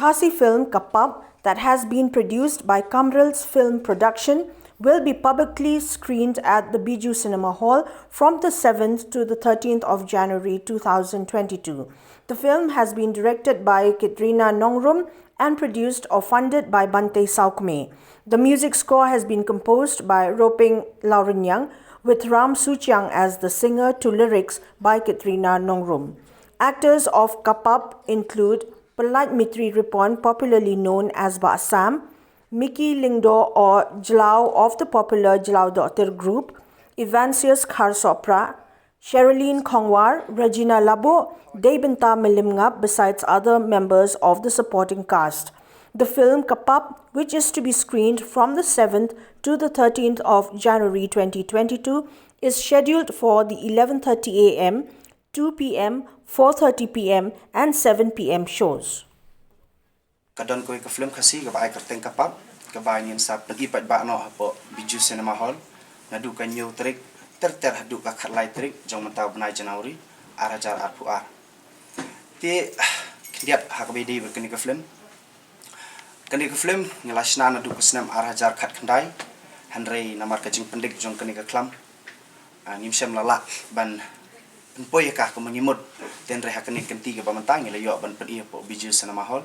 Khasi film Kapap that has been produced by KAMRILS Film Production will be publicly screened at the Bijou Cinema Hall from the 7th to the 13th of January 2022. The film has been directed by KITRINA NONGRUM and produced or funded by BANTEI SAWKMIE. The music score has been composed by LAWRYNNIANG with SUCHIANG as the singer to lyrics by KITRINA NONGRUM. Actors of Kapap include Pelat Mitri Ripon, popularly known as Ba Sam, Mickey Lingdo or Jlau of the popular Jlau Doctor group, Evansius Kharsopra, Sherilyn Khongwar, Regina Labo, Debenta Melimngap, besides other members of the supporting cast. The film Kapap, which is to be screened from the 7th to the 13th of January 2022, is scheduled for the 11:30 a.m., 2 p.m., 4:30 p.m. and 7 p.m. shows. Kadon ko ka film Khasi ka baay karteng Kapap ka baay niyan sa pag-ipat ba no po Bijou Cinema Hall nadu kan new trick ter hadu ka khatlai trick jong mataw banai January arajar apuar ti diap hakabedi berkeni ka film ngelasna nadu kusnam arajar khat khandai hanrei namar ka jing pendik jong keni ka klam nimsem lala ban penpoy ka ko mangimod ten re hakani kenti ka bamantang ile yo ban pen po Bijou Cinema Hall